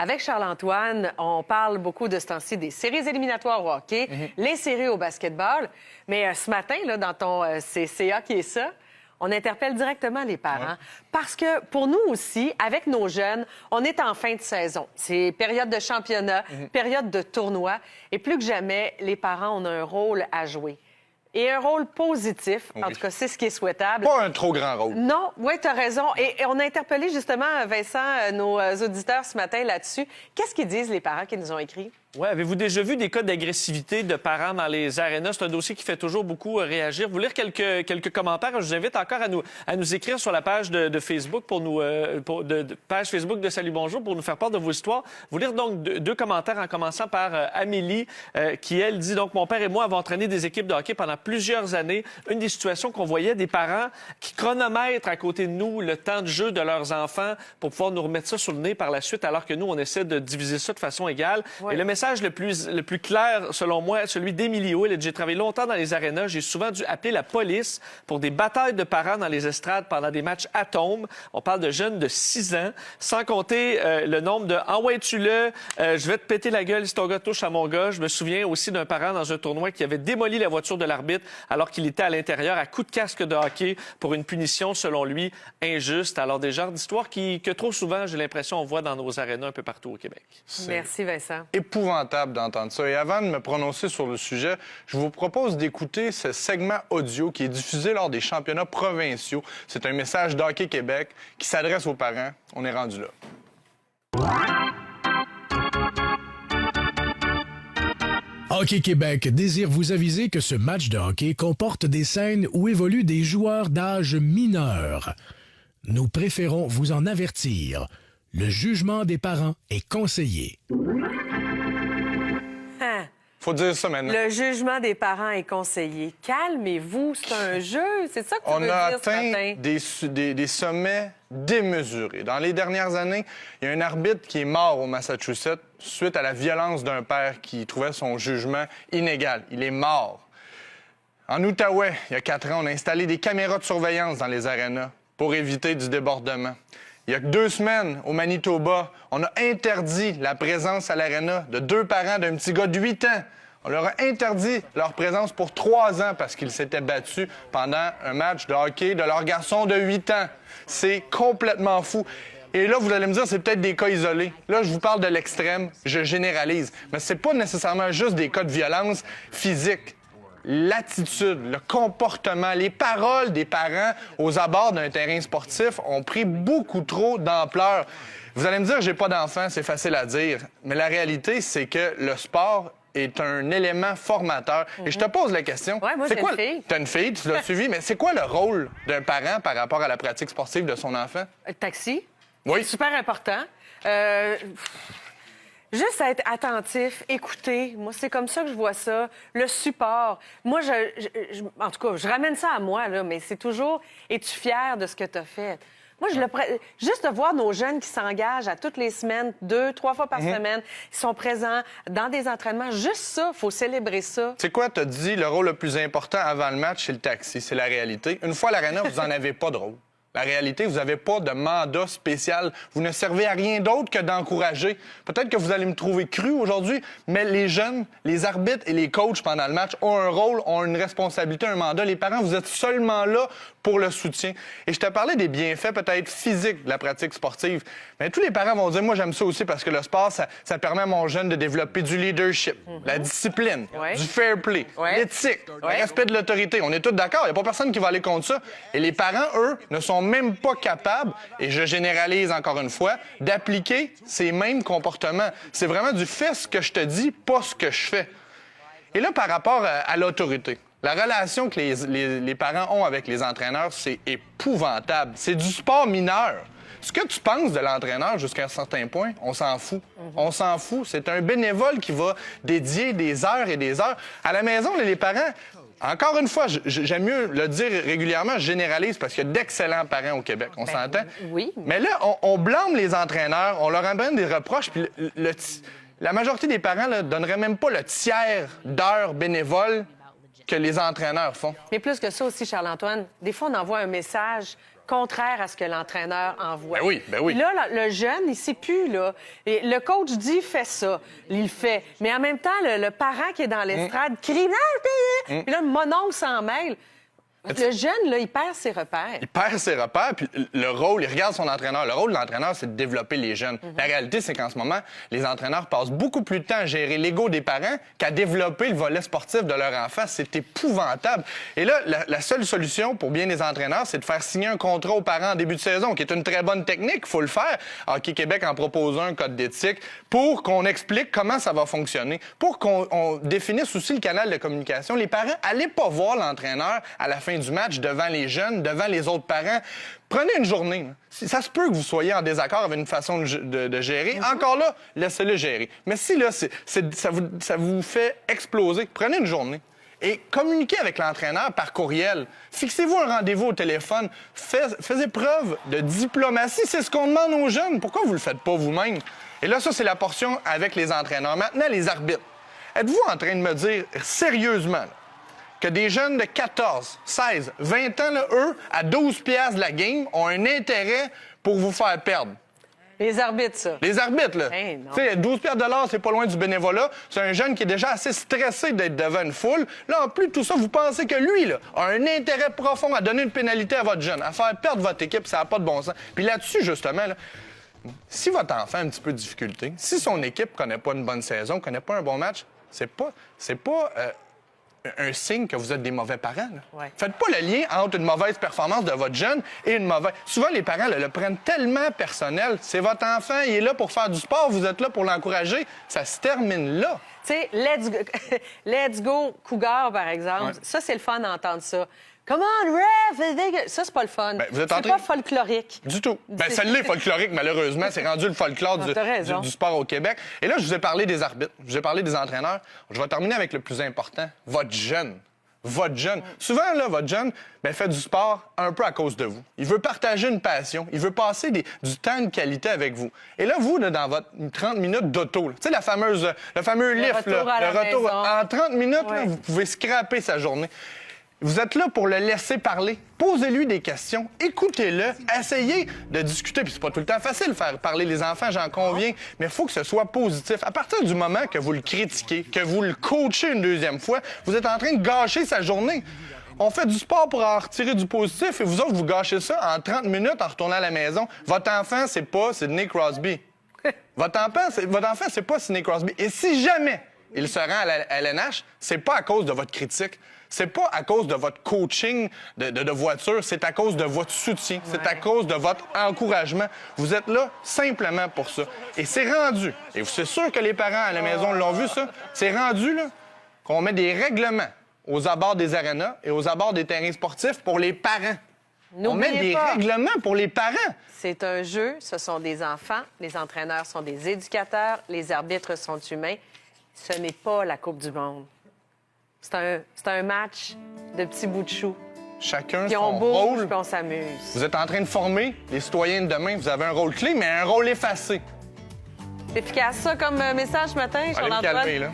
Avec Charles-Antoine, on parle beaucoup de ce temps-ci des séries éliminatoires au hockey, les séries au basketball. Mais ce matin, là, dans ton CCA qui est ça, on interpelle directement les parents. Parce que pour nous aussi, avec nos jeunes, on est en fin de saison. C'est période de championnat, période de tournoi. Et plus que jamais, les parents ont un rôle à jouer. Et un rôle positif. En tout cas, c'est ce qui est souhaitable. Pas un trop grand rôle. Non, oui, tu as raison. Et on a interpellé justement, Vincent, nos auditeurs ce matin là-dessus. Qu'est-ce qu'ils disent, les parents qui nous ont écrit? Oui, avez-vous déjà vu des cas d'agressivité de parents dans les arénas? C'est un dossier qui fait toujours beaucoup réagir. Vous lire quelques commentaires. Je vous invite encore à nous écrire sur la page de Facebook page Facebook de Salut Bonjour pour nous faire part de vos histoires. Vous lire donc deux commentaires en commençant par Amélie qui, elle, dit donc « Mon père et moi avons entraîné des équipes de hockey pendant plusieurs années. Une des situations qu'on voyait des parents qui chronomètrent à côté de nous le temps de jeu de leurs enfants pour pouvoir nous remettre ça sur le nez par la suite alors que nous, on essaie de diviser ça de façon égale. Oui. Et le message le plus clair, selon moi, celui d'Émilie Hill. J'ai travaillé longtemps dans les arénas. J'ai souvent dû appeler la police pour des batailles de parents dans les estrades pendant des matchs atomes. On parle de jeunes de 6 ans, sans compter le nombre de « envoie-tu-le, je vais te péter la gueule si ton gars touche à mon gars ». Je me souviens aussi d'un parent dans un tournoi qui avait démoli la voiture de l'arbitre alors qu'il était à l'intérieur à coups de casque de hockey pour une punition, selon lui, injuste. Alors, des genres d'histoires que trop souvent, j'ai l'impression, on voit dans nos arénas un peu partout au Québec. Merci, Vincent. Épouvantable d'entendre ça. Et avant de me prononcer sur le sujet, je vous propose d'écouter ce segment audio qui est diffusé lors des championnats provinciaux. C'est un message d'Hockey Québec qui s'adresse aux parents. On est rendu là. Hockey Québec désire vous aviser que ce match de hockey comporte des scènes où évoluent des joueurs d'âge mineur. Nous préférons vous en avertir. Le jugement des parents est conseillé. Faut dire ça maintenant. Le jugement des parents est conseillé. Calmez-vous, c'est un jeu. C'est ça que tu veux On a dire ce matin. atteint des sommets démesurés. Dans les dernières années, il y a un arbitre qui est mort au Massachusetts suite à la violence d'un père qui trouvait son jugement inégal. Il est mort. En Outaouais, il y a 4 ans, on a installé des caméras de surveillance dans les arénas pour éviter du débordement. Il y a 2 semaines, au Manitoba, on a interdit la présence à l'aréna de 2 parents d'un petit gars de 8 ans. On leur a interdit leur présence pour 3 ans parce qu'ils s'étaient battus pendant un match de hockey de leur garçon de 8 ans. C'est complètement fou. Et là, vous allez me dire, c'est peut-être des cas isolés. Là, je vous parle de l'extrême, je généralise. Mais c'est pas nécessairement juste des cas de violence physique. L'attitude, le comportement, les paroles des parents aux abords d'un terrain sportif ont pris beaucoup trop d'ampleur. Vous allez me dire, j'ai pas d'enfant, c'est facile à dire. Mais la réalité, c'est que le sport est un élément formateur. Et je te pose la question. Ouais, moi, j'ai une fille. T'as une fille, tu l'as suivi, mais c'est quoi le rôle d'un parent par rapport à la pratique sportive de son enfant? Taxi. Oui. C'est super important. Juste être attentif, écouter. Moi, c'est comme ça que je vois ça. Le support. Moi, en tout cas, je ramène ça à moi, là, mais c'est toujours « Es-tu fier de ce que tu as fait? » Moi, juste de voir nos jeunes qui s'engagent à toutes les semaines, 2, 3 fois par semaine, ils sont présents dans des entraînements. Juste ça, il faut célébrer ça. C'est quoi, t'as dit, le rôle le plus important avant le match, c'est le taxi. C'est la réalité. Une fois à l'aréna, vous n'en avez pas de rôle. La réalité, vous n'avez pas de mandat spécial. Vous ne servez à rien d'autre que d'encourager. Peut-être que vous allez me trouver cru aujourd'hui, mais les jeunes, les arbitres et les coachs pendant le match ont un rôle, ont une responsabilité, un mandat. Les parents, vous êtes seulement là pour le soutien. Et je te parlais des bienfaits peut-être physiques de la pratique sportive. Mais tous les parents vont dire, moi, j'aime ça aussi parce que le sport, ça permet à mon jeune de développer du leadership, la discipline, du fair play, l'éthique, le respect de l'autorité. On est tous d'accord. Il n'y a pas personne qui va aller contre ça. Et les parents, eux, ne sont même pas capables, et je généralise encore une fois, d'appliquer ces mêmes comportements. C'est vraiment du fais ce que je te dis, pas ce que je fais. Et là, par rapport à l'autorité, la relation que les parents ont avec les entraîneurs, c'est épouvantable. C'est du sport mineur. Ce que tu penses de l'entraîneur jusqu'à un certain point, on s'en fout. On s'en fout. C'est un bénévole qui va dédier des heures et des heures. À la maison, les parents, encore une fois, j'aime mieux le dire régulièrement, je généralise parce qu'il y a d'excellents parents au Québec, on s'entend? Oui. Mais là, on blâme les entraîneurs, on leur amène des reproches, puis la majorité des parents ne donneraient même pas le tiers d'heures bénévoles que les entraîneurs font. Mais plus que ça aussi, Charles-Antoine, des fois, on envoie un message contraire à ce que l'entraîneur envoie. Ben oui, ben oui. Puis là, le jeune, il ne sait plus, là. Et le coach dit, fais ça. Il le fait. Mais en même temps, le parent qui est dans l'estrade crie, non, puis là, mon oncle s'en mêle. Le jeune, là, il perd ses repères. Il perd ses repères, puis le rôle, il regarde son entraîneur. Le rôle de l'entraîneur, c'est de développer les jeunes. La réalité, c'est qu'en ce moment, les entraîneurs passent beaucoup plus de temps à gérer l'ego des parents qu'à développer le volet sportif de leur enfant. C'est épouvantable. Et là, la seule solution pour bien les entraîneurs, c'est de faire signer un contrat aux parents en début de saison, qui est une très bonne technique, il faut le faire. Hockey Québec en propose un code d'éthique pour qu'on explique comment ça va fonctionner, pour qu'on définisse aussi le canal de communication. Les parents, allez pas voir l'entraîneur à la fin du match devant les jeunes, devant les autres parents. Prenez une journée. Là. Ça se peut que vous soyez en désaccord avec une façon de gérer. Encore là, laissez-le gérer. Mais si là, ça vous fait exploser, prenez une journée. Et communiquez avec l'entraîneur par courriel. Fixez-vous un rendez-vous au téléphone. Faites preuve de diplomatie. C'est ce qu'on demande aux jeunes. Pourquoi vous ne le faites pas vous-même? Et là, ça, c'est la portion avec les entraîneurs. Maintenant, les arbitres. Êtes-vous en train de me dire sérieusement là, que des jeunes de 14, 16, 20 ans, là, eux, à 12 piastres de la game, ont un intérêt pour vous faire perdre? Les arbitres, ça. Les arbitres, là. Hey, non. Tu sais, 12 piastres de l'heure, c'est pas loin du bénévolat. C'est un jeune qui est déjà assez stressé d'être devant une foule. Là, en plus de tout ça, vous pensez que lui, là, a un intérêt profond à donner une pénalité à votre jeune, à faire perdre votre équipe, ça n'a pas de bon sens. Puis là-dessus, justement, là, si votre enfant a un petit peu de difficulté, si son équipe connaît pas une bonne saison, connaît pas un bon match, c'est pas un signe que vous êtes des mauvais parents. Là. Ouais. Faites pas le lien entre une mauvaise performance de votre jeune et une mauvaise... Souvent, les parents là, le prennent tellement personnel. C'est votre enfant, il est là pour faire du sport, vous êtes là pour l'encourager. Ça se termine là. Tu sais, let's go Cougar, par exemple. Ouais. Ça, c'est le fun d'entendre ça. Come on, ref! Ça, c'est pas le fun. Ben, vous êtes en c'est train- pas folklorique. Du tout. Ben, ça l'est folklorique, malheureusement. C'est rendu le folklore Ah, t'as raison. du sport au Québec. Et là, je vous ai parlé des arbitres, je vous ai parlé des entraîneurs. Je vais terminer avec le plus important, votre jeune. Votre jeune. Souvent, là, votre jeune fait du sport un peu à cause de vous. Il veut partager une passion. Il veut passer du temps de qualité avec vous. Et là, vous, là, dans votre 30 minutes d'auto, tu sais, le fameux lift, retour à la maison. en 30 minutes, là, Ouais. vous pouvez scraper sa journée. Vous êtes là pour le laisser parler. Posez-lui des questions. Écoutez-le. Essayez de discuter. Puis c'est pas tout le temps facile de faire parler les enfants, j'en conviens. Mais il faut que ce soit positif. À partir du moment que vous le critiquez, que vous le coachez une deuxième fois, vous êtes en train de gâcher sa journée. On fait du sport pour en retirer du positif et vous autres, vous gâchez ça en 30 minutes en retournant à la maison. Votre enfant, c'est pas Sidney Crosby. Votre enfant, c'est pas Sidney Crosby. Et si jamais il se rend à la LNH, c'est pas à cause de votre critique. C'est pas à cause de votre coaching de voiture, c'est à cause de votre soutien, c'est à cause de votre encouragement. Vous êtes là simplement pour ça. Et c'est rendu, et c'est sûr que les parents à la maison l'ont vu ça, c'est rendu là qu'on met des règlements aux abords des arénas et aux abords des terrains sportifs pour les parents. On met N'oubliez des pas, règlements pour les parents. c'est un jeu, ce sont des enfants, les entraîneurs sont des éducateurs, les arbitres sont humains. Ce n'est pas la Coupe du monde. C'est un match de petits bouts de chou. Chacun Puis on son bouge, rôle. puis on s'amuse. Vous êtes en train de former les citoyens de demain. Vous avez un rôle clé, mais un rôle effacé. C'est efficace, ça, comme message ce matin, Allez vous Charles-Antoine? calmer, là.